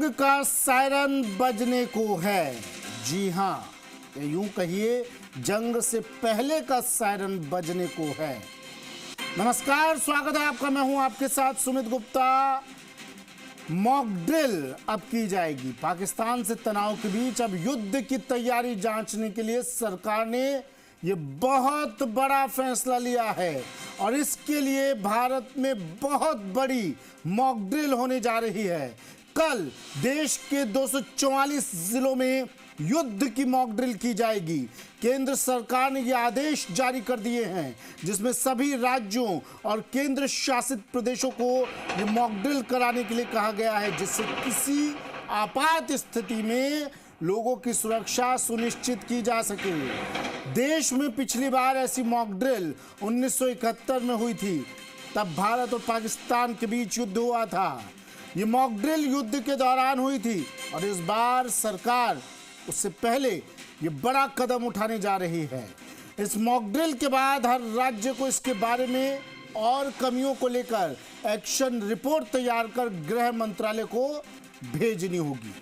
जंग का सायरन बजने को है। जी हां, यूं कहिए जंग से पहले का सायरन बजने को है। नमस्कार, स्वागत है आपका। मैं हूं आपके साथ सुमित गुप्ता। मॉक ड्रिल अब की जाएगी। पाकिस्तान से तनाव के बीच अब युद्ध की तैयारी जांचने के लिए सरकार ने यह बहुत बड़ा फैसला लिया है और इसके लिए भारत में बहुत बड़ी मॉक ड्रिल होने जा रही है। कल देश के 244 जिलों में युद्ध की मॉक ड्रिल की जाएगी। केंद्र सरकार ने यह आदेश जारी कर दिए हैं जिसमें सभी राज्यों और केंद्र शासित प्रदेशों को यह मॉक ड्रिल कराने के लिए कहा गया है, जिससे किसी आपात स्थिति में लोगों की सुरक्षा सुनिश्चित की जा सके। देश में पिछली बार ऐसी मॉक ड्रिल 1971 में हुई थी। तब भारत और पाकिस्तान के बीच युद्ध हुआ था। ये मॉक ड्रिल युद्ध के दौरान हुई थी और इस बार सरकार उससे पहले ये बड़ा कदम उठाने जा रही है। इस मॉक ड्रिल के बाद हर राज्य को इसके बारे में और कमियों को लेकर एक्शन रिपोर्ट तैयार कर गृह मंत्रालय को भेजनी होगी।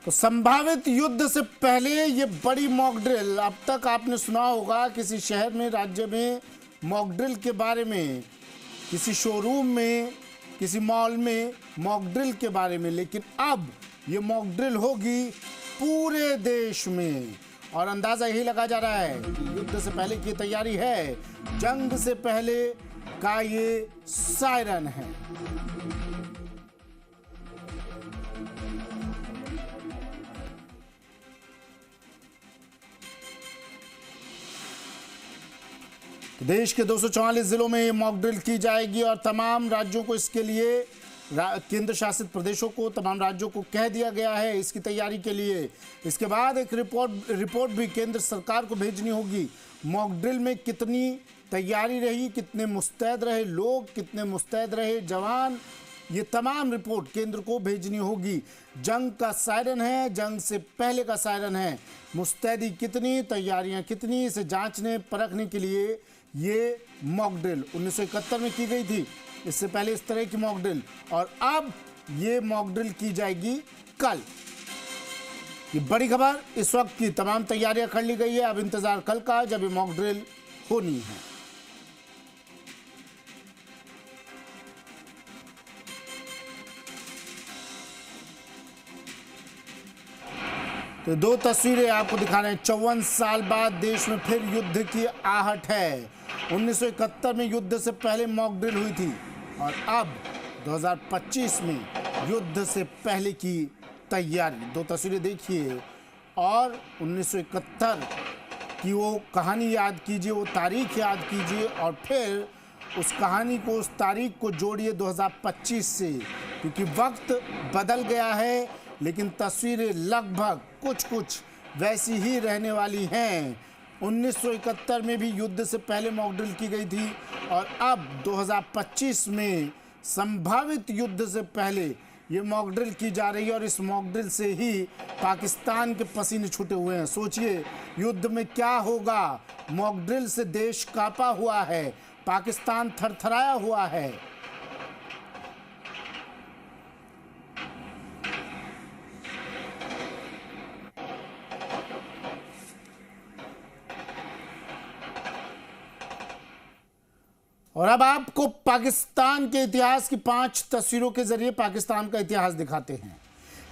तो संभावित युद्ध से पहले ये बड़ी मॉक ड्रिल, अब तक आपने सुना होगा किसी शहर में, राज्य में मॉक ड्रिल के बारे में, किसी शोरूम में, किसी मॉल में मॉक ड्रिल के बारे में, लेकिन अब ये मॉक ड्रिल होगी पूरे देश में। और अंदाजा यही लगा जा रहा है कि युद्ध से पहले की तैयारी है, जंग से पहले का ये सायरन है। देश के 244 जिलों में ये मॉक ड्रिल की जाएगी और तमाम राज्यों को इसके लिए, केंद्र शासित प्रदेशों को, तमाम राज्यों को कह दिया गया है इसकी तैयारी के लिए। इसके बाद एक रिपोर्ट भी केंद्र सरकार को भेजनी होगी। मॉक ड्रिल में कितनी तैयारी रही, कितने मुस्तैद रहे लोग, कितने मुस्तैद रहे जवान, ये तमाम रिपोर्ट केंद्र को भेजनी होगी। जंग का सायरन है, जंग से पहले का सायरन है। मुस्तैदी कितनी, तैयारियां कितनी, इसे जांचने परखने के लिए ये मॉक ड्रिल 1971 में की गई थी। इससे पहले इस तरह की मॉक ड्रिल, और अब ये मॉक ड्रिल की जाएगी कल। ये बड़ी खबर। इस वक्त की तमाम तैयारियां कर ली गई है, अब इंतजार कल का जब ये मॉक ड्रिल होनी है। तो दो तस्वीरें आपको दिखा रहे हैं। 54 साल बाद देश में फिर युद्ध की आहट है। 1971 में युद्ध से पहले मॉक ड्रिल हुई थी और अब 2025 में युद्ध से पहले की तैयारी। दो तस्वीरें देखिए और 1971 की वो कहानी याद कीजिए, वो तारीख याद कीजिए और फिर उस कहानी को, उस तारीख को जोड़िए 2025 से, क्योंकि वक्त बदल गया है लेकिन तस्वीरें लगभग कुछ वैसी ही रहने वाली हैं। 1971 में भी युद्ध से पहले मॉक ड्रिल की गई थी और अब 2025 में संभावित युद्ध से पहले ये मॉक ड्रिल की जा रही है और इस मॉक ड्रिल से ही पाकिस्तान के पसीने छूटे हुए हैं। सोचिए युद्ध में क्या होगा। मॉक ड्रिल से देश कांपा हुआ है, पाकिस्तान थरथराया हुआ है। और अब आपको पाकिस्तान के इतिहास की 5 तस्वीरों के जरिए पाकिस्तान का इतिहास दिखाते हैं।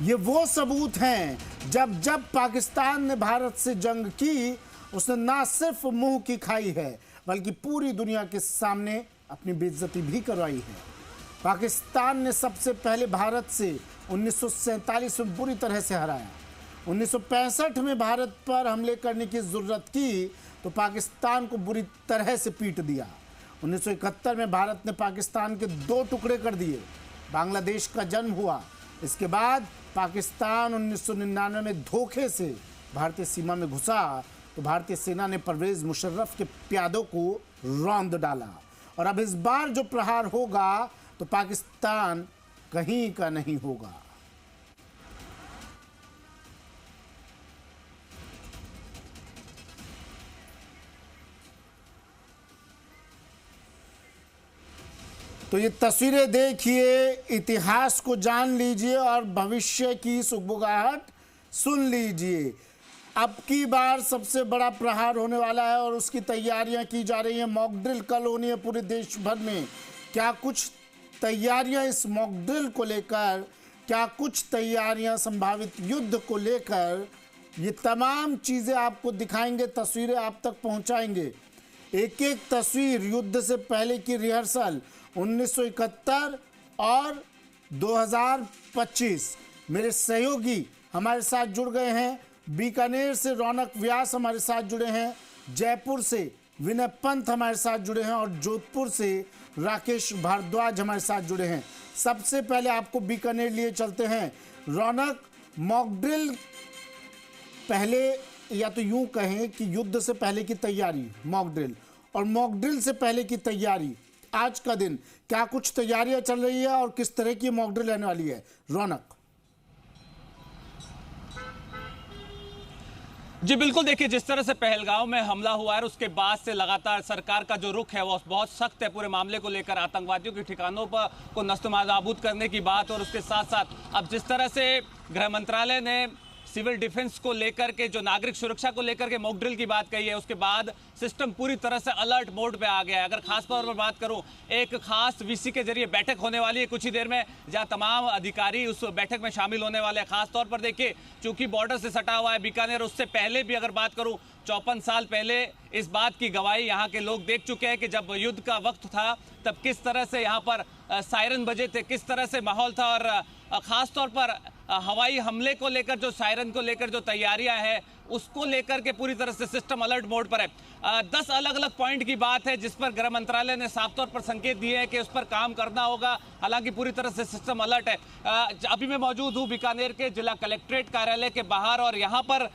ये वो सबूत हैं जब जब पाकिस्तान ने भारत से जंग की, उसने ना सिर्फ मुंह की खाई है बल्कि पूरी दुनिया के सामने अपनी बेइज्जती भी करवाई है। पाकिस्तान ने सबसे पहले भारत से 1947 में बुरी तरह से हराया। 1965 में भारत पर हमले करने की जरूरत की तो पाकिस्तान को बुरी तरह से पीट दिया। 1971 में भारत ने पाकिस्तान के 2 टुकड़े कर दिए। बांग्लादेश का जन्म हुआ। इसके बाद पाकिस्तान 1999 में धोखे से भारतीय सीमा में घुसा तो भारतीय सेना ने परवेज मुशर्रफ के प्यादों को रौंद डाला। और अब इस बार जो प्रहार होगा तो पाकिस्तान कहीं का नहीं होगा। तो ये तस्वीरें देखिए, इतिहास को जान लीजिए और भविष्य की सुगबुगाहट सुन लीजिए। अब की बार सबसे बड़ा प्रहार होने वाला है और उसकी तैयारियां की जा रही हैं। मॉक ड्रिल कल होनी है पूरे देश भर में। क्या कुछ तैयारियां इस मॉक ड्रिल को लेकर, क्या कुछ तैयारियां संभावित युद्ध को लेकर, ये तमाम चीज़ें आपको दिखाएंगे, तस्वीरें आप तक पहुंचाएंगे। एक एक तस्वीर युद्ध से पहले की रिहर्सल 1971 और 2025। मेरे सहयोगी हमारे साथ जुड़ गए हैं। बीकानेर से रौनक व्यास हमारे साथ जुड़े हैं, जयपुर से विनय पंत हमारे साथ जुड़े हैं और जोधपुर से राकेश भारद्वाज हमारे साथ जुड़े हैं। सबसे पहले आपको बीकानेर लिए चलते हैं। रौनक, मॉक ड्रिल पहले, या तो यूं कहें कि युद्ध से पहले की तैयारी मॉक ड्रिल, और मॉक ड्रिल से पहले की तैयारी आज का दिन, क्या कुछ तैयारियां चल रही है और किस तरह की मॉक ड्रिल रहने वाली है? रौनक जी बिल्कुल, देखिए जिस तरह से पहलगांव में हमला हुआ है उसके बाद से लगातार सरकार का जो रुख है वो बहुत सख्त है पूरे मामले को लेकर। आतंकवादियों के ठिकानों पर को नस्तनाबूद करने की बात, और उसके साथ साथ अब जिस तरह से गृह मंत्रालय ने सिविल डिफेंस को लेकर के, जो नागरिक सुरक्षा को लेकर के मॉक ड्रिल की बात कही है, उसके बाद सिस्टम पूरी तरह से अलर्ट मोड पे आ गया है। अगर खास तौर पर बात करूं, एक खास वीसी के जरिए बैठक होने वाली है कुछ ही देर में, जहां तमाम अधिकारी उस बैठक में शामिल होने वाले हैं। खास तौर पर देखिए, चूंकि बॉर्डर से सटा हुआ है बीकानेर, उससे पहले भी अगर बात करूं 54 साल पहले इस बात की गवाही यहाँ के लोग देख चुके हैं कि जब युद्ध का वक्त था तब किस तरह से यहाँ पर सायरन बजे थे, किस तरह से माहौल था, और खास तौर पर हवाई हमले को लेकर, जो सायरन को लेकर जो तैयारियां हैं उसको लेकर के पूरी तरह से सिस्टम अलर्ट मोड पर है। 10 अलग अलग पॉइंट की बात है जिस पर गृह मंत्रालय ने साफ तौर पर संकेत दिए हैं कि उस पर काम करना होगा। हालांकि पूरी तरह से सिस्टम अलर्ट है। अभी मैं मौजूद हूँ बीकानेर के जिला कलेक्ट्रेट कार्यालय के बाहर, और यहाँ पर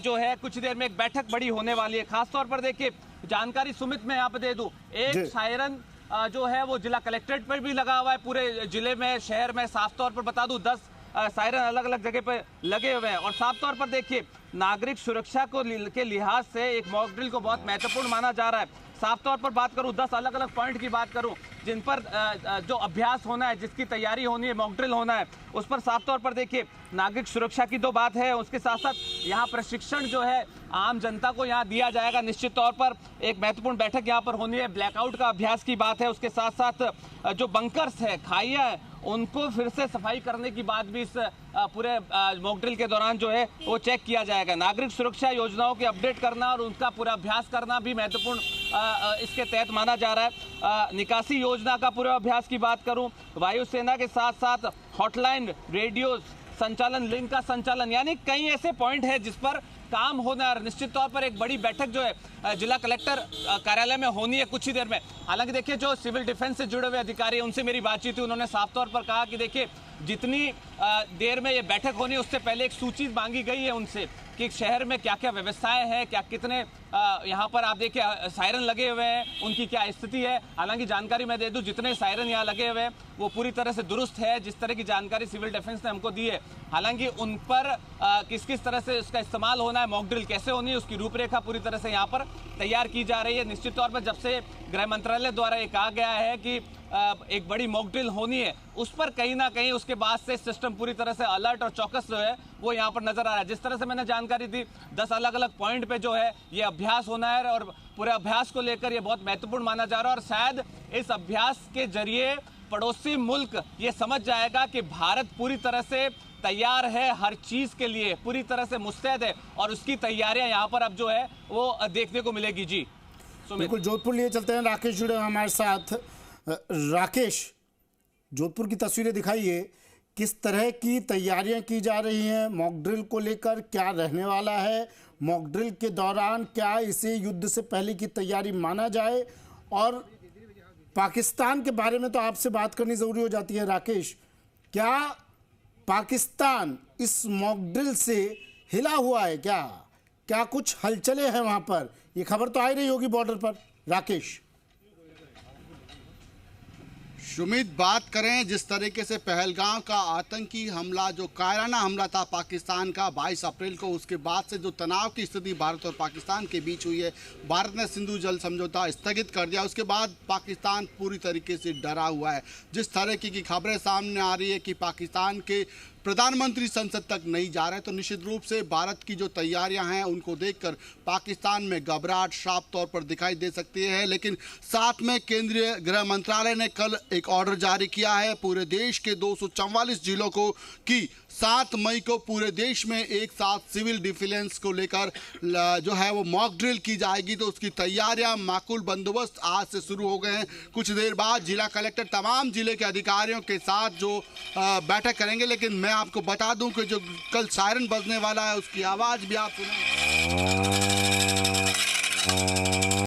जो है कुछ देर में एक बैठक बड़ी होने वाली है। खास तौर पर देखिए, जानकारी सुमित मैं यहाँ पे दे दूं, एक सायरन जो है वो जिला कलेक्ट्रेट पर भी लगा हुआ है, पूरे जिले में, शहर में। साफ तौर पर बता दूं 10 सायरन अलग अलग जगह पे लगे हुए हैं। और साफ तौर पर देखिए, नागरिक सुरक्षा को के लिहाज से एक मॉक ड्रिल को बहुत महत्वपूर्ण माना जा रहा है। साफ तौर पर बात करूं, 10 अलग अलग पॉइंट की बात करूं जिन पर जो अभ्यास होना है, जिसकी तैयारी होनी है, मॉक ड्रिल होना है, उस पर साफ तौर पर देखिए नागरिक सुरक्षा की तो बात है, उसके साथ साथ यहाँ प्रशिक्षण जो है आम जनता को यहाँ दिया जाएगा। निश्चित तौर पर एक महत्वपूर्ण बैठक यहाँ पर होनी है। ब्लैकआउट का अभ्यास की बात है, उसके साथ साथ जो बंकर्स है, खाइयाँ है, उनको फिर से सफाई करने की बात भी इस पूरे मॉक ड्रिल के दौरान जो है वो चेक किया जाएगा। नागरिक सुरक्षा योजनाओं के अपडेट करना और उनका पूरा अभ्यास करना भी महत्वपूर्ण इसके तहत माना जा रहा है। निकासी योजना का पूरा अभ्यास की बात करूं, वायुसेना के साथ साथ हॉटलाइन, रेडियो संचालन, लिंक का संचालन, यानी कई ऐसे पॉइंट है जिस पर काम होना है। निश्चित तौर पर एक बड़ी बैठक जो है जिला कलेक्टर कार्यालय में होनी है कुछ ही देर में। हालांकि देखिए, जो सिविल डिफेंस से जुड़े हुए अधिकारी, उनसे मेरी बातचीत हुई, उन्होंने साफ तौर पर कहा कि देखिए जितनी देर में ये बैठक होनी है उससे पहले एक सूची मांगी गई है उनसे कि शहर में क्या क्या व्यवस्थाएं हैं, क्या कितने यहाँ पर आप देखिए सायरन लगे हुए हैं, उनकी क्या स्थिति है। हालांकि जानकारी मैं दे दूं, जितने सायरन यहाँ लगे हुए हैं वो पूरी तरह से दुरुस्त है, जिस तरह की जानकारी सिविल डिफेंस ने हमको दी है। हालांकि उन पर किस किस तरह से उसका इस्तेमाल होना है, मॉक ड्रिल कैसे होनी है, उसकी रूपरेखा पूरी तरह से यहाँ पर तैयार की जा रही है। निश्चित तौर पर जब से गृह मंत्रालय द्वारा ये कहा गया है कि एक बड़ी मॉक ड्रिल होनी है, उस पर कहीं ना कहीं उसके बाद से सिस्टम पूरी तरह से अलर्ट और चौकस जो है वो यहाँ पर नजर आ रहा है। जिस तरह से मैंने जानकारी दी, 10 अलग अलग पॉइंट पे जो है ये अभ्यास होना है, और पूरे अभ्यास को लेकर ये बहुत महत्वपूर्ण माना जा रहा है। और शायद इस अभ्यास के जरिए पड़ोसी मुल्क ये समझ जाएगा कि भारत पूरी तरह से तैयार है, हर चीज के लिए पूरी तरह से मुस्तैद है, और उसकी तैयारियां यहाँ पर अब जो है वो देखने को मिलेगी। जी बिल्कुल, जोधपुर लिए चलते हैं, राकेश जुड़े हमारे साथ। राकेश, जोधपुर की तस्वीरें दिखाइए, किस तरह की तैयारियां की जा रही हैं मॉक ड्रिल को लेकर, क्या रहने वाला है मॉक ड्रिल के दौरान, क्या इसे युद्ध से पहले की तैयारी माना जाए? और पाकिस्तान के बारे में तो आपसे बात करनी ज़रूरी हो जाती है राकेश, क्या पाकिस्तान इस मॉक ड्रिल से हिला हुआ है? क्या कुछ हलचलें हैं वहाँ पर? ये खबर तो आ ही रही होगी बॉर्डर पर। राकेश सुमित, बात करें जिस तरीके से पहलगाम का आतंकी हमला, जो कायराना हमला था पाकिस्तान का 22 अप्रैल को, उसके बाद से जो तनाव की स्थिति भारत और पाकिस्तान के बीच हुई है, भारत ने सिंधु जल समझौता स्थगित कर दिया। उसके बाद पाकिस्तान पूरी तरीके से डरा हुआ है। जिस तरीके की खबरें सामने आ रही है कि पाकिस्तान के प्रधानमंत्री संसद तक नहीं जा रहे, तो निश्चित रूप से भारत की जो तैयारियां हैं उनको देखकर पाकिस्तान में घबराहट साफ तौर पर दिखाई दे सकती है। लेकिन साथ में केंद्रीय गृह मंत्रालय ने कल एक ऑर्डर जारी किया है पूरे देश के 244 जिलों को कि 7 मई को पूरे देश में एक साथ सिविल डिफेंस को लेकर जो है वो मॉक ड्रिल की जाएगी। तो उसकी तैयारियां, माकूल बंदोबस्त आज से शुरू हो गए हैं। कुछ देर बाद जिला कलेक्टर तमाम जिले के अधिकारियों के साथ जो बैठक करेंगे। लेकिन मैं आपको बता दूं कि जो कल सायरन बजने वाला है उसकी आवाज़ भी आप सुनें।